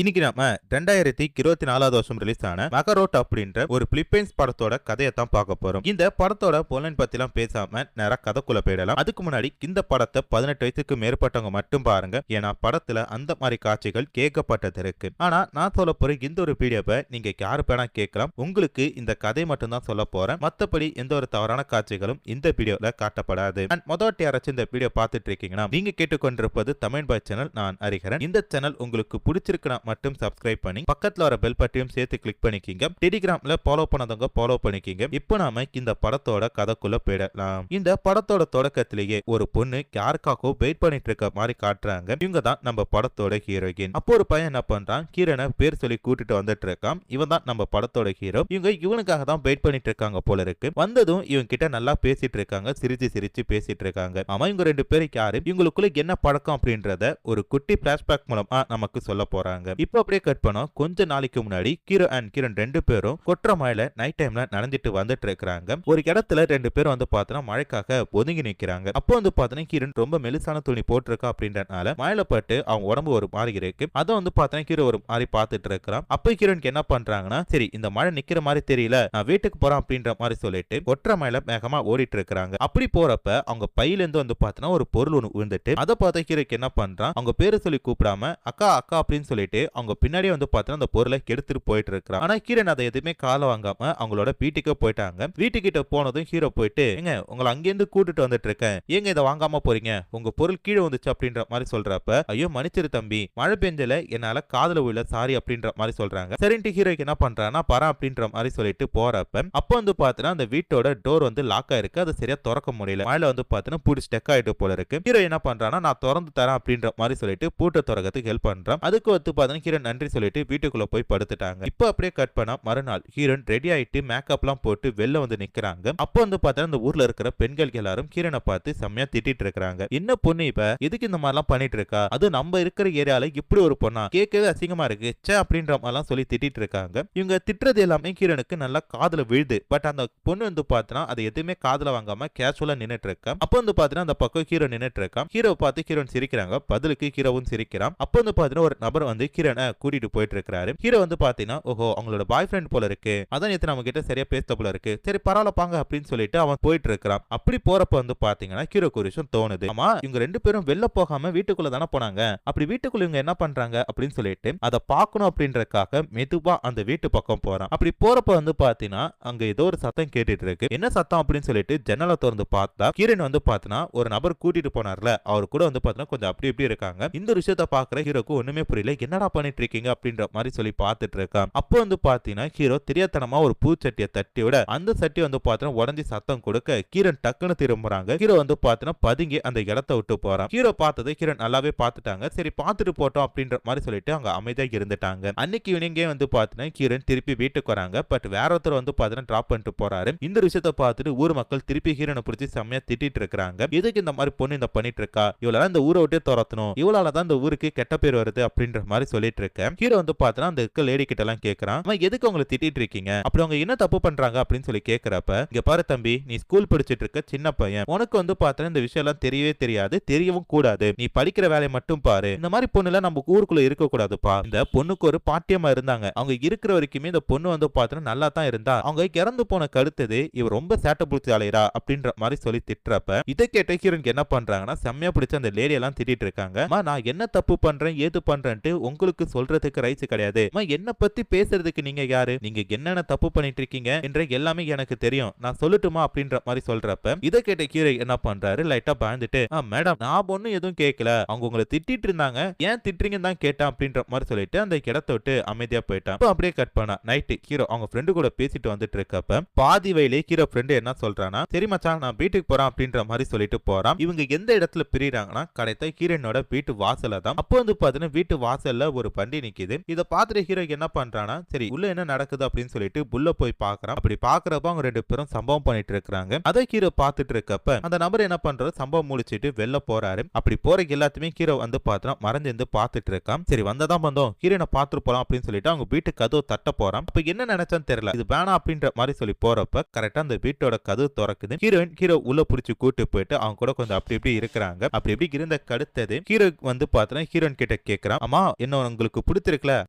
இன்னைக்கு நம்ம 2024 வருஷம் ரிலீஸ் ஆன மகரோட் அப்படின்ற ஒரு பிலிப்பைன்ஸ் படத்தோட கதையை தான் பார்க்க போறோம். இந்த படத்தோட பொலன் பத்திலாம் பேசாம நேரா கதைக்குள்ள போயிடலாம். அதுக்கு முன்னாடி இந்த படத்தை 18 வயசுக்கு மேற்பட்டவங்க மட்டும் பாருங்க. ஏன்னா படத்துல அந்த மாதிரி காட்சிகள் கேட்கப்பட்டது இருக்கு. ஆனா நான் சொல்ல போற இந்த ஒரு வீடியோவை நீங்க யாரு வேணா கேட்கலாம். உங்களுக்கு இந்த கதை மட்டும் தான் சொல்ல போறேன். மத்தபடி எந்த ஒரு தவறான காட்சிகளும் இந்த வீடியோல காட்டப்படாது. முதல் யாராச்சும் இந்த வீடியோ பார்த்துட்டு இருக்கீங்கன்னா நீங்க கேட்டுக்கொண்டிருப்பது தமிழ் பாய் சேனல். நான் ஹரிஹரன். இந்த சேனல் உங்களுக்கு பிடிச்சிருக்கா மட்டும் சப்ஸ்கிரைப் பண்ணி பக்கத்துல வர பெல் பட்டியும் சேர்த்து கிளிக் பண்ணிக்கிங்க. டெலிகிராம்ல ஃபாலோ பண்ணதவங்க ஃபாலோ பண்ணிக்கிங்க. இப்போ நாம இந்த படத்தோட கதைக்குள்ள போயிடலாம். இந்த படத்தோட தொடக்கத்திலேயே ஒரு பொண்ணு யாருக்காகவோ வெயிட் பண்ணிட்டு இருக்க மாதிரி காட்டுறாங்க. இவங்க தான் நம்ம படத்தோட ஹீரோயின். அப்போ ஒரு பையன் என்ன பண்றான், கிரணை பேர் சொல்லி கூட்டிட்டு வந்துட்டு இருக்கான். இவன் தான் நம்ம படத்தோட ஹீரோ. இவனுக்காக தான் வெயிட் பண்ணிட்டு இருக்காங்க போல இருக்கு. வந்ததும் இவங்க கிட்ட நல்லா பேசிட்டு இருக்காங்க, சிரிச்சு சிரிச்சு பேசிட்டு இருக்காங்க. ஆமா, இவங்க ரெண்டு பேரும் யாரு, இவங்களுக்குள்ள என்ன பழக்கம் அப்படின்றத ஒரு குட்டி பிளாஷ்பேக் மூலமா நமக்கு சொல்ல போறாங்க. இப்போ அப்படியே கட் பண்ணோம். கொஞ்ச நாளைக்கு முன்னாடி ஹீரோ அண்ட் கிரண் ரெண்டு பேரும் கொற்ற மழையில நைட் டைம்ல நடந்துட்டு வந்துட்டு இருக்காங்க. ஒரு இடத்துல ரெண்டு பேரும் வந்து பார்த்தோன்னா மழைக்காக ஒதுங்கி நிக்கிறாங்க. அப்போ வந்து பார்த்தோன்னா கிரண் ரொம்ப மெலிசான துணி போட்டிருக்கா அப்படின்றனால மழையில பட்டு அவங்க உடம்பு ஒரு மாதிரி இருக்கு. அதை வந்து பார்த்தோன்னா ஹீரோ ஒரு மாதிரி பார்த்துட்டு இருக்கிறான். அப்போ கிரணுக்கு என்ன பண்றாங்கன்னா, சரி இந்த மழை நிக்கிற மாதிரி தெரியல, நான் வீட்டுக்கு போறேன் அப்படின்ற மாதிரி சொல்லிட்டு கொற்ற மழையில வேகமா ஓடிட்டு இருக்கிறாங்க. அப்படி போறப்ப அவங்க பையில இருந்து வந்து பார்த்தோன்னா ஒரு பொருள் ஒன்று விழுந்துட்டு அதை பார்த்த ஹீரோக்கு என்ன பண்றான், அவங்க பேரை சொல்லி கூப்பிடாம அக்கா அக்கா அப்படின்னு சொல்லிட்டு அவங்க பின்னாடி வந்து பார்த்தா அந்த பொருளை கெடுத்துட்டு போயிட்டு இருக்கான். ஆனா கிரண் அதை எதுவுமே கால வாங்காம அவங்களோட வீட்டுக்கு போயிட்டாங்க. வீட்டுக்கிட்ட போனதும் ஹீரோ போயிட்டு, ஏங்க உங்களை அங்கேருந்து கூட்டிட்டு வந்துட்டு இருக்கேன், ஏங்க இதை வாங்காம போறீங்க, உங்க பொருள் கீழே வந்துச்சு அப்படின்ற மாதிரி சொல்றப்ப, ஐயோ மன்னிச்சிரு தம்பி, மழை பெஞ்சல என்னால காதல விழ சாரி அப்படின்ற மாதிரி சொல்றாங்க. சரின்ட்டு ஹீரோக்கு என்ன பண்றான்னா பரா அப்படின்ற மாதிரி சொல்லிட்டு போறப்ப அப்ப வந்து பார்த்தா அந்த வீட்டோட டோர் வந்து லாக் ஆயிருக்கு. அதை சரியா திறக்க முடியல. மழையில வந்து பார்த்தா பூடி ஸ்டெக் ஆயிட்டு போல இருக்கு. ஹீரோ என்ன பண்றான்னா நான் திறந்து தரேன் அப்படின்ற மாதிரி சொல்லிட்டு பூட்டை திறக்கிறதுக்கு ஹெல்ப் பண்றான். அதுக்கு வந்து பார்த்தா ஹீரோன் நன்றி சொல்லிட்டு வீட்டுக்குள்ள போய் படுத்துட்டாங்க. இப்போ அப்படியே கட் பண்ணா மறுநாள் ஹீரோன் ரெடி ஆயிட்டு மேக்கப் எல்லாம் போட்டு வெளில வந்து நிக்கிறாங்க. அப்போ வந்து பார்த்தா இந்த ஊர்ல இருக்கிற பெண்கள் எல்லாரும் ஹீரோனை பார்த்து செம்மையா திட்டிட்டு இருக்காங்க. என்ன பொண்ணு இப்ப எதுக்கு இந்த மாதிரி எல்லாம் பண்ணிட்டு இருக்கா, அது நம்ம இருக்கிற ஏரியால இப்படி ஒரு பொண்ணா, கேட்கவே அசிங்கமா இருக்கு சே அப்படின்ற மாதிரி எல்லாம் சொல்லி திட்டிட்டு இருக்காங்க. இவங்க திட்டுறது எல்லாமே ஹீரோனுக்கு நல்லா காதுல விழுது. பட் அந்த பொண்ணு வந்து பார்த்தா அது எதுவுமே காதுல வாங்காம கேஷுவலா நின்னுட்டு இருக்கா. அப்போ வந்து பார்த்தா அந்த பக்கம் ஹீரோ நின்னுட்டு இருக்கா. ஹீரோ பார்த்து ஹீரோன் சிரிக்கிறாங்க. பதிலுக்கு ஹீரோவும் சிரிக்கிறான். அப்போ வந்து பார்த்தா ஒரு நபர் வந்து ஹீரோனை கூட்டிட்டு போயிட்டு இருக்காரு. ஹீரோ வந்து பாத்தீங்கன்னா ஓஹோ அவங்களோட பாய் ஃப்ரெண்ட் போல இருக்கு, அதான் நேத்து நம்ம கிட்ட சரியா பேச போல இருக்கு, சரி பரவாயில்ல பாங்க அப்படின்னு சொல்லிட்டு அவன் போயிட்டு இருக்கான். அப்படி போறப்ப வந்து பாத்தீங்கன்னா ஹீரோக்கு ஒரு விஷயம் தோணுது. ஆமா இவங்க ரெண்டு பேரும் வெளில போகாம வீட்டுக்குள்ள தானே போனாங்க, அப்படி வீட்டுக்குள்ள இவங்க என்ன பண்றாங்க அப்படின்னு சொல்லிட்டு அதை பார்க்கணும் அப்படின்றதுக்காக மெதுவா அந்த வீட்டு பக்கம் போறான். அப்படி போறப்ப வந்து பாத்தீங்கன்னா அங்க ஏதோ ஒரு சத்தம் கேட்டுட்டு இருக்கு. என்ன சத்தம் அப்படின்னு சொல்லிட்டு ஜன்னலை திறந்து பார்த்தா ஹீரோன் வந்து பாத்தீங்கன்னா ஒரு நபர் கூட்டிட்டு போனார்ல, அவர் கூட வந்து பாத்தீங்கன்னா கொஞ்சம் அப்படி இப்படி இருக்காங்க. இந்த விஷயத்தை பாக்குற ஹீரோக்கு ஒண்ணுமே புரியல, என்னடா பண்ணிட்டு இருக்கீங்க அப்படின்ற மாதிரி சொல்லி பார்த்துட்டு இருக்கான். அப்போ வந்து பாத்தீங்கன்னா ஹீரோ தெரியாதனமா ஒரு பூச்சட்டியை தட்டி விட அந்த சட்டி வந்து பாத்தீங்கன்னா உடஞ்சி சத்தம் கொடுக்க கிரண் டக்குன்னு திரும்புறாங்க. ஹீரோ வந்து பாத்தீங்கன்னா பதுங்கி அந்த இடத்தை விட்டு போறான். ஹீரோ பார்த்தது கிரண் நல்லாவே பார்த்துட்டாங்க. சரி பார்த்துட்டு போட்டோம் அப்படின்ற மாதிரி சொல்லிட்டு அவங்க அமைதியா இருந்துட்டாங்க. அன்னைக்கு ஈவினிங்கே வந்து பாத்தீங்கன்னா கிரண் திருப்பி வீட்டுக்கு வராங்க. பட் வேற ஒருத்தர் வந்து பாத்தீங்கன்னா டிராப் பண்ணிட்டு போறாரு. இந்த விஷயத்தை பார்த்துட்டு ஊர் மக்கள் திருப்பி ஹீரோனை பிடிச்சி செம்மையா திட்டிட்டு இருக்காங்க. எதுக்கு இந்த மாதிரி பொண்ணு இந்த பண்ணிட்டு இருக்கா, இவளால இந்த ஊரை விட்டு துரத்தணும், இவளால தான் இந்த ஊருக்கு கெட்ட பேர் வருது அப்படின்ற மாதிரி சொல்லிட்டு இருக்கேன். ஹீரோ வந்து பார்த்தா அந்த இருக்க லேடி கிட்ட எல்லாம் கேட்கறான், எதுக்கு அவங்களை திட்டிட்டு இருக்கீங்க, அப்படி அவங்க என்ன தப்பு பண்றாங்க அப்படின்னு சொல்லி கேட்கறப்ப, இங்க பாரு தம்பி, நீ ஸ்கூல் படிச்சிட்டு இருக்க சின்ன பையன், உனக்கு வந்து பார்த்தா இந்த விஷயம் எல்லாம் தெரியவே தெரியாது, தெரியவும் கூடாது, நீ படிக்கிற வேலையை மட்டும் பாரு, இந்த மாதிரி பொண்ணுல நம்ம ஊருக்குள்ள இருக்க கூடாதுப்பா. இந்த பொண்ணுக்கு ஒரு பாட்டியமா இருந்தாங்க, அவங்க இருக்கிற வரைக்குமே இந்த பொண்ணு வந்து பார்த்தா நல்லா தான் இருந்தா, அவங்க இறந்து போன கடுத்தது இவ ரொம்ப சேட்டை பிடிச்சி அலையறா அப்படின்ற மாதிரி சொல்லி திட்டுறப்ப இதை கேட்ட ஹீரோனுக்கு என்ன பண்றாங்கன்னா செம்மையா பிடிச்ச அந்த லேடி எல்லாம் திட்டிட்டு இருக்காங்க. நான் என்ன தப்பு பண்றேன் ஏது பண்றேன்ட்டு உங்களுக்கு சொல்றதுக்கு ரைட்ஸ் கிடையாது, என்ன பத்தி பேசுறதுக்கு நீங்க யாரு, நீங்க என்னென்ன தப்பு பண்ணிட்டு இருக்கீங்க என்ற எல்லாமே எனக்கு தெரியும், நான் சொல்லட்டுமா அப்படின்ற மாதிரி சொல்றப்ப இதை கேட்ட ஹீரோ என்ன பண்றாரு, லைட்டா பயந்துட்டு மேடம் நான் ஒன்னும் எதுவும் கேட்கல, அவங்க உங்களை திட்டிட்டு இருந்தாங்க, ஏன் திட்டுறீங்கன்னு தான் கேட்டேன் அப்படின்ற மாதிரி சொல்லிட்டு அந்த இடத்தை விட்டு அமைதியா போயிட்டான். அப்படியே கட் பண்ணா நைட்டு ஹீரோ அவங்க ஃப்ரெண்டு கூட பேசிட்டு வந்துட்டு இருக்கப்ப பாதி வயலே ஹீரோ ஃப்ரெண்டு என்ன சொல்றானா, சரி மச்சான் நான் வீட்டுக்கு போறேன் அப்படின்ற மாதிரி சொல்லிட்டு போறான். இவங்க எந்த இடத்துல பிரிறாங்கன்னா கடைத்த ஹீரோனோட வீட்டு வாசல்ல தான். அப்போ வந்து பாத்தீங்கன்னா வீட்டு வாசல்ல ஒரு வண்டி நிக்குது. இத பாத்துட்டு ஹீரோ என்ன பண்றானா, சரி உள்ள என்ன நடக்குது அப்படின்னு சொல்லிட்டு உள்ள போய் பாக்குறான். அப்படி பாக்குறப்ப அவங்க ரெண்டு பேரும் சம்பவம் பண்ணிட்டு இருக்காங்க. அதை ஹீரோ பாத்துட்டு இருக்கப்ப அந்த நபர் என்ன பண்றாரு, சம்பவம் முடிச்சிட்டு வெளில போறாரு. அப்படி போற எல்லாத்தையுமே ஹீரோ வந்து பாத்தா மறைஞ்சிருந்து பாத்துட்டு இருக்கான். சரி வந்ததான் வந்தோம், ஹீரோனை பாத்துட்டு போலாம் அப்படின்னு சொல்லிட்டு அவங்க வீட்டு கதவு தட்ட போறான். அப்ப என்ன நினைச்சான்னு தெரியல, இது வேணாம் அப்படின்ற மாதிரி சொல்லி போறப்ப கரெக்டா அந்த வீட்டோட கதவு திறக்குது. ஹீரோ உள்ள புடிச்சு கூட்டு போயிட்டு அவங்க கூட கொஞ்சம் அப்படி இப்படி இருக்கிறாங்க. அப்படி இப்படி இருந்த கடுத்தது ஹீரோ வந்து பாத்தீங்கன்னா ஹீரோயின் கிட்ட கேட்கறான், அம்மா என்ன உங்களுக்கு பிடிச்சிருக்கல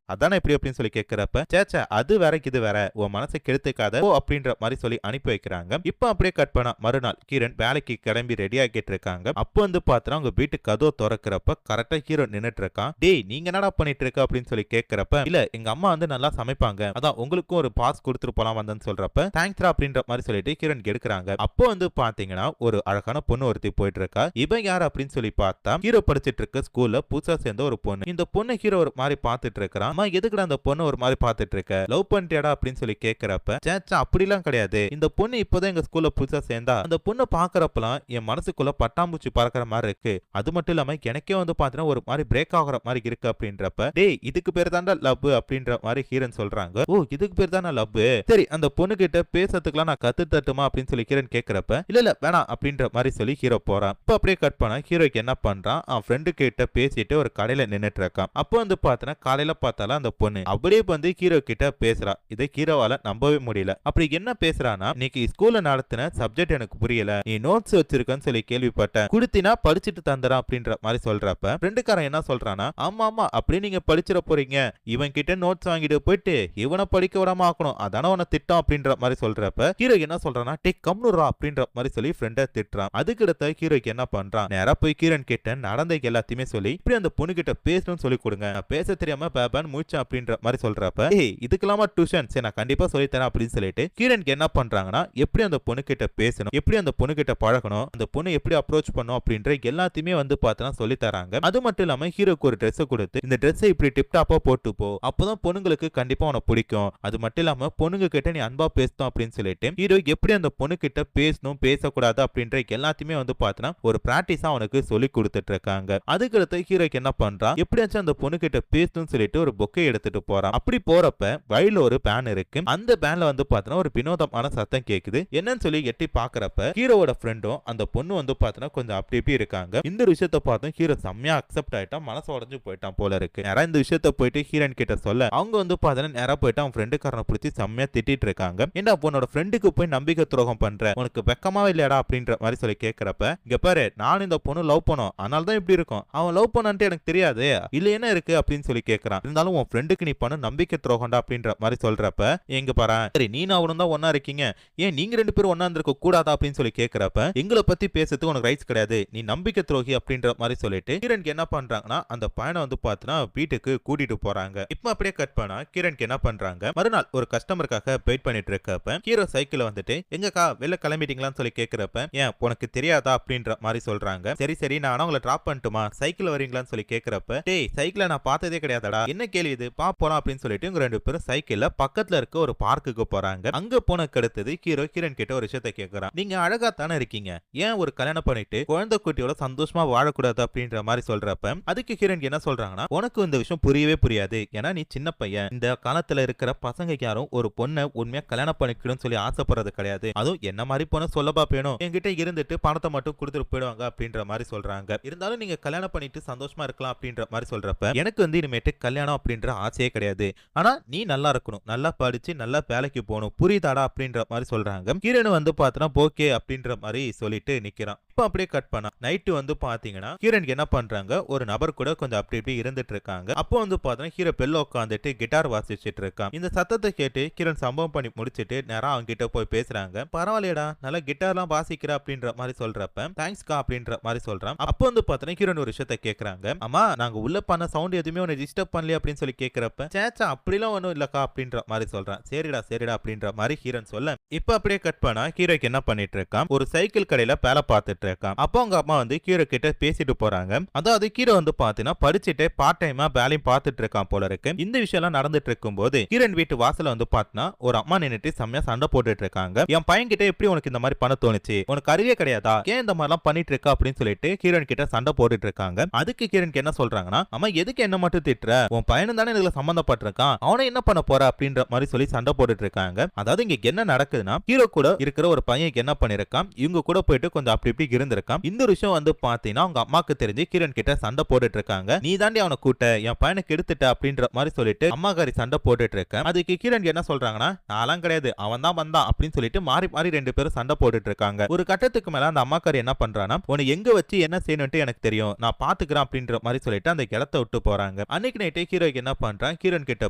அதானே இப்படி அப்படின்னு சொல்லி கேட்கிறப்ப சேச்சா அது வேற இது வேற உன் மனசை கெடுத்துக்காத அப்படின்ற மாதிரி சொல்லி அனுப்பி வைக்கிறாங்க. இப்ப அப்படியே கட் பண்ணா மறுநாள் கிரண் வேலைக்கு கிளம்பி ரெடி ஆகிட்டு இருக்காங்க. அப்போ வந்து பாத்தா அவங்க வீட்டு கதவு திறக்கிறப்ப கரெக்டா ஹீரோ நின்னுட்டு இருக்கான். டேய் நீங்க என்னடா பண்ணிட்டு இருக்க அப்படின்னு சொல்லி கேட்கிறப்ப இல்ல எங்க அம்மா வந்து நல்லா சமைப்பாங்க, அதான் உங்களுக்கும் ஒரு பாஸ் கொடுத்துட்டு போலாம் வந்தேன்னு சொல்றப்ப தேங்க்ஸ்ரா அப்படின்ற மாதிரி சொல்லிட்டு கிரண் எடுக்கிறாங்க. அப்போ வந்து பாத்தீங்கன்னா ஒரு அழகான பொண்ணு ஒருத்தி போயிட்டு இருக்கா. இவன் யார் அப்படின்னு சொல்லி பார்த்தா ஹீரோ படிச்சிட்டு இருக்க ஸ்கூல்ல புதுசா சேர்ந்த ஒரு பொண்ணு. இந்த பொண்ணு ஹீரோ ஒரு மாதிரி பாத்துட்டு இருக்கிறான். அம்மா எதுக்குடா அந்த பொண்ணு ஒரு மாதிரி பாத்துட்டு இருக்க, லவ் பண்ணிட்டியாடா அப்படின்னு சொல்லி கேட்கிறப்ப சேச்சா அப்படிலாம் கிடையாது, இந்த பொண்ணு இப்போதான் எங்க ஸ்கூல்ல புதுசா சேர்ந்தா, அந்த பொண்ணு பாக்குறப்பலாம் என் மனசுக்குள்ள பட்டாம்பூச்சி பறக்கிற மாதிரி இருக்கு, அது மட்டும் இல்லாம எனக்கே வந்து பாத்தீங்கன்னா ஒரு மாதிரி பிரேக் ஆகுற மாதிரி இருக்கு அப்படின்றப்ப டேய் இதுக்கு பேர் தான்டா லவ் அப்படின்ற மாதிரி ஹீரன் சொல்றாங்க. ஓ இதுக்கு பேர் தானே லவ், சரி அந்த பொண்ணு கிட்ட பேசுறதுக்குலாம் நான் கத்து தட்டுமா அப்படின்னு சொல்லி ஹீரன் கேட்கிறப்ப இல்ல இல்ல வேணாம் அப்படின்ற மாதிரி சொல்லி ஹீரோ போறான். இப்ப அப்படியே கட் பண்ணா ஹீரோக்கு என்ன பண்றான், அவன் ஃப்ரெண்டு கிட்ட பேசிட்டு ஒரு கடையில நின்னுட்டு இருக்கான். அப்போ வந்து பாத்தீங்கன்னா காலையில பார்த்தாலும் அந்த பொண்ணு அப்படியே வந்து ஹீரோ கிட்ட பேசுறா. இதை ஹீரோவால நம்பவே முடியல. அப்படி என்ன பேசுறானா, இன்னைக்கு ஸ்கூல்ல நடத்தின சப்ஜெக்ட் எனக்கு புரியல, நீ நோட்ஸ் வச்சிருக்கன்னு சொல்லி கேள்விப்பட்டேன், குடுத்தினா படிச்சுட்டு தந்துறான் அப்படின்ற மாதிரி சொல்றப்ப ஃப்ரெண்டுக்காரன் என்ன சொல்றானா, ஆமா ஆமா அப்படி நீங்க படிச்சிட போறீங்க, இவன் கிட்ட நோட்ஸ் வாங்கிட்டு போயிட்டு இவனை படிக்க விடாம ஆக்கணும், அதான உன திட்டம் அப்படின்ற மாதிரி சொல்றப்ப ஹீரோ என்ன சொல்றானா, டேக் கம்னுரா அப்படின்ற மாதிரி சொல்லி ஃப்ரெண்ட திட்டுறான். அதுக்கு அடுத்த ஹீரோக்கு என்ன பண்றான், நேரா போய் கிரண் கிட்ட நடந்த எல்லாத்தையுமே சொல்லி இப்படி அந்த பொண்ணு கிட்ட பேசணும்னு சொல்லி கொடுங்க, பேச தெரியாம பேபான்னு மூச்சா அப்படின்ற மாதிரி சொல்றப்ப ஏய் இதுக்கெல்லாமா டியூஷன், சரி நான் கண்டிப்பா சொல்லி தரேன் அப்படின்னு சொல்லிட்டு கிரண்க்கு என்ன பண்றாங்கன்னா எப்படி அந்த பொண்ணு கிட்ட பேசணும், எப்படி அந்த பொண்ணு கிட்ட பழகணும், அந்த பொண்ணு எப்படி அப்ரோச் பண்ணும் அப்படின்ற எல்லாத்தையுமே வந்து பார்த்தா சொல்லி தராங்க. அது மட்டும் இல்லாம ஹீரோக்கு ஒரு ட்ரெஸ் கொடுத்து இந்த ட்ரெஸ்ஸை இப்படி டிப்டாப்பா போட்டு போ, அப்பதான் பொண்ணுங்களுக்கு கண்டிப்பா உனக்கு பிடிக்கும், அது மட்டும் இல்லாம பொண்ணுங்க கிட்ட நீ அன்பா பேசணும் அப்படின்னு சொல்லிட்டு ஹீரோ எப்படி அந்த பொண்ணு கிட்ட பேசணும் பேசக்கூடாது அப்படின்ற எல்லாத்தையுமே வந்து பார்த்தா ஒரு பிராக்டிஸா அவனுக்கு சொல்லி கொடுத்துட்டு இருக்காங்க. அதுக்கு அடுத்து ஹீரோக்கு என்ன பண்றான், எப்படியாச்சும் அந்த பொண்ணு கிட்ட பேசணும்னு சொல்லிட்டு ஒரு பொக்கை எடுத்துட்டு போறான். அப்படி போறப்ப வயல ஒரு பேன் இருக்கு. அந்த பேன்ல வந்து பார்த்தா ஒரு வினோதமான சத்தம் கேக்குது. என்னன்னு சொல்லி எட்டி பாக்குறப்ப ஹீரோவோட ஃப்ரெண்டும் அந்த பொண்ணு வந்து பார்த்தா கொஞ்சம் அப்படி இப்படி இருக்காங்க. இந்த விஷயத்தை பார்த்தும் ஹீரோ செம்மையா அக்செப்ட் ஆயிட்டான், மனசு உடஞ்சு போயிட்டான் போல இருக்கு. நேரா இந்த விஷயத்த போயிட்டு ஹீரோன் கிட்ட சொல்ல அவங்க வந்து பார்த்தா நேரா போயிட்டு அவன் ஃப்ரெண்டுக்காரனை பிடிச்சி செம்மையா திட்டிட்டு இருக்காங்க. ஏன்டா உன்னோட ஃப்ரெண்டுக்கு போய் நம்பிக்கை துரோகம் பண்ற, உனக்கு வெக்கமாவே இல்லையாடா அப்படின்ற மாதிரி சொல்லி கேட்கிறப்ப இங்க பாரு நான் இந்த பொண்ணு லவ் பண்ணோம் அதனால தான் இப்படி இருக்கும், அவன் லவ் பண்ணான்ட்டு எனக்கு தெரியாது, இல்ல என்ன இருக்கு அப்படின்னு சொல்லி கேட்கறான். இருந்தாலும் உன் ஃப்ரெண்டுக்கு நீ பண்ண நம்பிக்கை துரோகம்டா அப்படின்ற மாதிரி சொல்றப்ப எங்க பாரு சரி நீ அவனும் தான் ஒன்னா இருக்கீங்க, ஏன் நீங்க ரெண்டு பேரும் ஒன்னா இருந்திருக்க கூடாதா அப்படின்னு சொல்லி கேட்கிறப்ப எங்களை பத்தி பேசுறதுக்கு உனக்கு ரைட்ஸ் கிடையாது, நீ நம்பிக்கை துரோகி அப்படின்ற மாதிரி சொல்லிட்டு கிரண்க்கு என்ன பண்றாங்கன்னா அந்த பையனை வந்து பார்த்தா வீட்டுக்கு கூட்டிட்டு போறாங்க. இப்ப அப்படியே கட் பண்ணா கிரண்க்கு என்ன பண்றாங்க, மறுநாள் ஒரு கஸ்டமருக்காக வெயிட் பண்ணிட்டு இருக்கப்ப ஹீரோ சைக்கிள் வந்துட்டு எங்கக்கா வெளில கிளம்பிட்டீங்களான்னு சொல்லி கேட்கிறப்ப ஏன் உனக்கு தெரியாதா அப்படின்ற மாதிரி சொல்றாங்க. சரி சரி நான் உங்களை டிராப் பண்ணட்டுமா, சைக்கிள் வரீங்களான்னு சொல்லி கேட்கிறப்ப டேய் சைக்கிளை நான் பார்த்ததே கிடையாதடா, என்ன கேள்வி இது, போலாம் அப்படின்னு சொல்லிட்டு இவங்க ரெண்டு பேரும் சைக்கிள்ல பக்கத்துல இருக்க ஒரு பார்க்குக்கு போறாங்க. அங்க போனக்கு அடுத்தது ஹீரோ கிரண் கிட்ட ஒரு விஷயத்தை கேட்கறான், நீங்க அழகா தானே இருக்கீங்க, ஏன் ஒரு கல்யாணம் பண்ணிட்டு குழந்தை குட்டியோட சந்தோஷமா வாழக்கூடாது அப்படின்ற மாதிரி சொல்றப்ப அதுக்கு கிரண் என்ன சொல்றாங்கன்னா, உனக்கு இந்த விஷயம் புரியவே புரியாது, ஏன்னா நீ சின்ன பையன், இந்த காலத்துல இருக்கிற பசங்க யாரும் ஒரு பொண்ணை உண்மையா கல்யாணம் பண்ணிக்கணும்னு சொல்லி ஆசைப்படுறது கிடையாது, அதுவும் என்ன மாதிரி பொண்ணு சொல்லப்பா வேணும், என்கிட்ட இருந்துட்டு பணத்தை மட்டும் கொடுத்துட்டு போயிடுவாங்க அப்படின்ற மாதிரி சொல்றாங்க. இருந்தாலும் நீங்க கல்யாணம் பண்ணிட்டு சந்தோஷமா இருக்கலாம் அப்படின்ற மாதிரி சொல்றப்ப எனக்கு வந்து இனிமேட்டு கல்யாணம் அப்படின்ற ஆசையே கிடையாது, ஆனா நீ நல்லா இருக்கணும், நல்லா படிச்சு நல்லா வேலைக்கு போகணும், புரியுதாடா அப்படின்ற மாதிரி சொல்றாங்க. கிரண் வந்து பார்த்தா ஓகே அப்படின்ற மாதிரி சொல்லிட்டு நிக்கிறான். இப்ப அப்படியே கட் பண்ணா நைட்டு வந்து பாத்தீங்கன்னா கிரண் என்ன பண்றாங்க, ஒரு நபர் கூட கொஞ்சம் அப்படி இப்படி இருந்துட்டு இருக்காங்க. அப்போ வந்து பார்த்தா ஹீரோ பெல்ல உட்காந்துட்டு கிட்டார் வாசிச்சுட்டு இருக்கான். இந்த சத்தத்தை கேட்டு கிரண் சம்பவம் பண்ணி முடிச்சிட்டு நேரா அவங்க கிட்ட போய் பேசுறாங்க. பரவாயில்லையடா நல்லா கிட்டார்லாம் வாசிக்கிற அப்படின்ற மாதிரி சொல்றப்ப தேங்க்ஸ்கா அப்படின்ற மாதிரி சொல்றான். அப்போ வந்து பார்த்தா கிரண் ஒரு விஷயத்தை கேட்கறாங்க, அம்மா நாங்க உள்ள பண்ண சவுண்ட் எதுவுமே உன்னை டிஸ்டர்ப் பண்ணல அப்படின்னு சொல்லி கேட்கறப்ப சேச்சா அப்படிலாம் ஒன்றும் இல்லக்கா அப்படின்ற மாதிரி சொல்றான். சரிடா சரிடா அப்படின்ற மாதிரி ஹீரோன் சொல்ல இப்ப அப்படியே கட் பண்ணா ஹீரோக்கு என்ன பண்ணிட்டு இருக்கான், ஒரு சைக்கிள் கடையில வேலை பார்த்துட்டு இருக்கான். அப்போ அவங்க அம்மா வந்து ஹீரோ கிட்ட பேசிட்டு போறாங்க. அதாவது ஹீரோ வந்து பாத்தீங்கன்னா படிச்சுட்டு பார்ட் டைமா வேலையும் பார்த்துட்டு இருக்கான் போல இருக்கு. இந்த விஷயம் எல்லாம் நடந்துட்டு இருக்கும் போது ஹீரோன் வீட்டு வாசல வந்து பாத்தீங்கன்னா ஒரு அம்மா நின்னுட்டு செம்மையா சண்டை போட்டுட்டு இருக்காங்க. என் பையன் கிட்ட எப்படி உனக்கு இந்த மாதிரி பண்ண தோணுச்சு, உனக்கு அறிவே கிடையாதா, ஏன் இந்த மாதிரி எல்லாம் பண்ணிட்டு இருக்க அப்படின்னு சொல்லிட்டு ஹீரோன் கிட்ட சண்டை போட்டுட்டு இருக்காங்க. அதுக்கு ஹீரோன் என்ன சொல்றாங்கன்னா, அம்மா எதுக்கு என்ன மட்டும் திட்டுற, உன் பையனும் தானே இதுல சம்பந்தப்பட்டிருக்கான், அவனை என்ன பண்ண போற அப்படின்ற மாதிரி சொல்லி சண்டை போட்டுட்டு இருக்காங்க. அதாவது இங்க என்ன நடக்குதுன்னா ஹீரோ கூட இருக்கிற ஒரு பையன் என்ன பண்ணிருக்கான், இவங்க கூட போயிட்டு கொஞ்சம் அப்படி இப்படி இருந்திருக்கான். இந்த விஷயம் வந்து பாத்தீங்கன்னா அவங்க அம்மாக்கு தெரிஞ்சு கிரண் கிட்ட சண்டை போட்டுட்டு இருக்காங்க. நீ தாண்டி அவனை கூட்ட என் பையனுக்கு எடுத்துட்ட அப்படின்ற மாதிரி சொல்லிட்டு அம்மாக்காரி சண்டை போட்டுட்டு இருக்க. அதுக்கு கிரண் என்ன சொல்றாங்கன்னா நான்லாம் கிடையாது அவன் தான் வந்தான் அப்படின்னு சொல்லிட்டு மாறி மாறி ரெண்டு பேரும் சண்டை போட்டுட்டு இருக்காங்க. ஒரு கட்டத்துக்கு மேல அந்த அம்மாக்காரி என்ன பண்றானா உன்னை எங்க வச்சு என்ன செய்யணும்னு எனக்கு தெரியும் நான் பாத்துக்கிறேன் அப்படின்ற மாதிரி சொல்லிட்டு அந்த இடத்தை விட்டு போறாங்க. அன்னைக்கு நைட்டே ஹீரோக்கு என்ன பண்றான் கிரண் கிட்ட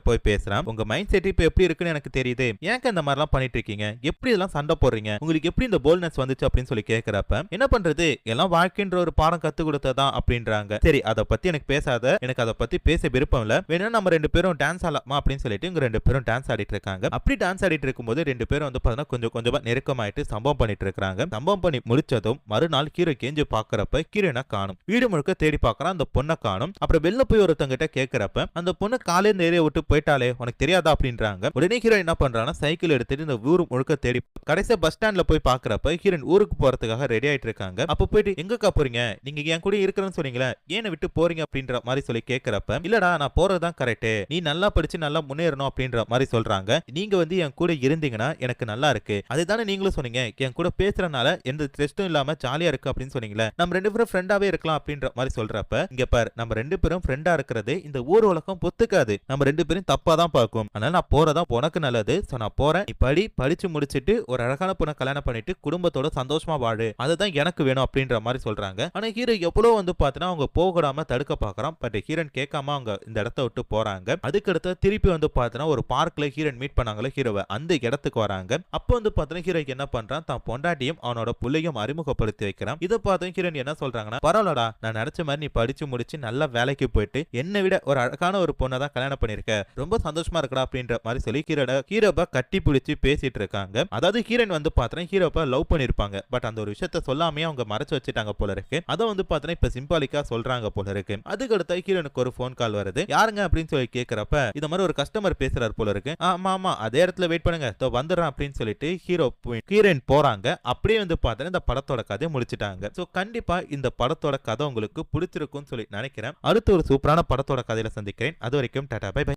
போய் பேசுறான். உங்க மைண்ட் செட் இப்ப எப்படி இருக்குன்னு எனக்கு தெரியுது. ஏன் இந்த மாதிரி எல்லாம் பண்ணிட்டு இருக்கீங்க? எப்படி இதெல்லாம் சண்டை போடுறீங்க? உங்களுக்கு எப்படி இந்த போல்ட்னஸ் வந்துச்சு அப்படின்னு சொல்லி கேக்குறப்ப என்ன பண்றது எல்லாம் வாழ்க்கைன்ற ஒரு பாடம் கத்து கொடுத்ததான் அப்படின்றாங்க. சரி அதை பத்தி எனக்கு பேசாத, எனக்கு அதை பத்தி பேச விருப்பம் இல்ல, வேணா நம்ம ரெண்டு பேரும் டான்ஸ் ஆடலாமா அப்படின்னு சொல்லிட்டு இவங்க ரெண்டு பேரும் டான்ஸ் ஆடிட்டு இருக்காங்க. அப்படி டான்ஸ் ஆடிட்டு இருக்கும்போது ரெண்டு பேரும் வந்து பாத்தீங்கன்னா கொஞ்சம் கொஞ்சமா நெருக்கமாயிட்டு சம்பவம் பண்ணிட்டு இருக்காங்க. சம்பவம் பண்ணி முடிச்சதும் மறுநாள் ஹீரோ கேஞ்சு பாக்குறப்ப ஹீரோனை காணும். வீடு முழுக்க தேடி பாக்குறான், அந்த பொண்ணை காணும். அப்புறம் வெளில போய் ஒருத்தங்கிட்ட கேட்கிறப்ப அந்த பொண்ணு காலே இந்த ஏரியா விட்டு போயிட்டாலே உனக்கு தெரியாதா அப்படின்றாங்க. உடனே ஹீரோ என்ன பண்றான்னா சைக்கிள் எடுத்துட்டு இந்த ஊர் முழுக்க தேடி கடைசியா பஸ் ஸ்டாண்ட்ல போய் பாக்குறப்ப ஹீரோன் ஊருக்கு போறதுக்காக ரெடி ஆயிட்டு இருக்காங்க. அப்ப போயிட்டு எங்கக்கா போறீங்க? நீங்க என் கூட இருக்கிறேன்னு சொன்னீங்களே, ஏன் விட்டு போறீங்க அப்படின்ற மாதிரி சொல்லி கேட்கிறப்ப இல்லடா நான் போறதுதான் கரெக்ட், நீ நல்லா படிச்சு நல்லா முன்னேறணும் அப்படின்ற மாதிரி சொல்றாங்க. நீங்க வந்து என் கூட இருந்தீங்கன்னா எனக்கு நல்லா இருக்கு, அதுதானே நீங்களும் சொன்னீங்க. என் கூட பேசுறதுனால எந்த ஸ்ட்ரெஸ்டும் இல்லாம ஜாலியா இருக்கு அப்படின்னு சொன்னீங்களே, நம்ம ரெண்டு பேரும் ஃப்ரெண்டாவே இருக்கலாம் அப்படின்ற மாதிரி சொல்றப்ப இங்க பார் நம்ம ரெண்டு பேரும் ஃப்ரெண்டா இருக்கிறது இந்த ஊர் உலகம் பொத்துக்காது, நம்ம ரெண்டு பேரும் தப்பா தான் பார்க்கும். அதனால நான் போறதா உனக்கு நல்லது, சோ நான் போறேன். நீ படிச்சு முடிச்சிட்டு ஒரு அழகான பொண்ணை கல்யாணம் பண்ணிட்டு குடும்பத்தோட சந்தோஷமா வாழு, அதுதான் எனக்கு வேணும் அப்படின்ற மாதிரி சொல்றாங்க. ஆனா ஹீரோ எவ்வளவு வந்து பாத்தீங்கன்னா அவங்க போகாம தடுக்க பாக்குறான். பட் ஹீரோன் கேட்காம அவங்க இந்த இடத்த விட்டு போறாங்க. அதுக்கடுத்து திருப்பி வந்து பாத்தீங்கன்னா ஒரு பார்க்ல ஹீரோன் மீட் பண்ணாங்களே ஹீரோவை, அந்த இடத்துக்கு வராங்க. அப்போ வந்து பாத்தீங்கன்னா ஹீரோக்கு என்ன பண்றான், தான் பொண்டாட்டியும் அவனோட புள்ளையும் அறிமுகப்படுத்தி வைக்கிறான். இதை பார்த்து ஹீரோன் என்ன சொல்றாங்கன்னா பரவாயில்லடா, நான் நினைச்ச மாதிரி நீ படிச்சு முடிச்சு நல்ல வேலைக்கு போயிட்டு என்னை விட ஒரு அழகான ஒரு பொண்ணை தான் கல்யாணம் பண்ணிருக்க, ரொம்ப சந்தோஷமா இருக்கடா அப்படின்ற மாதிரி சொல்லி ஹீரோவை கட்டி பிடிச்சு பேசிட்டு இருக்காங்க. அதாவது ஹீரோன் வந்து பாத்தீங்கன்னா ஹீரோவை லவ் பண்ணிருப்பாங்க. பட் அந்த ஒரு விஷயத்த சொல்லாமே அவங்க மறைச்சு வச்சுட்டாங்க போல இருக்கு. அதை வந்து பாத்தீங்கன்னா இப்ப சிம்பாலிக்கா சொல்றாங்க போல இருக்கு. அதுக்கு அடுத்த ஹீரோனுக்கு ஒரு போன் கால் வருது. யாருங்க அப்படின்னு சொல்லி கேக்குறப்ப இந்த மாதிரி ஒரு கஸ்டமர் பேசுறாரு போல இருக்கு. ஆமா ஆமா அதே இடத்துல வெயிட் பண்ணுங்க வந்துடுறேன் அப்படின்னு சொல்லிட்டு ஹீரோயின் போறாங்க. அப்படியே வந்து பாத்தீங்கன்னா இந்த படத்தோட கதையை முடிச்சிட்டாங்க. சோ கண்டிப்பா இந்த படத்தோட கதை உங்களுக்கு பிடிச்சிருக்கும்னு சொல்லி நினைக்கிறேன். அடுத்து ஒரு சூப்பரான படத்தோட கதையில சந்திக்கிறேன். அது வரைக்கும் டாடா பை பை.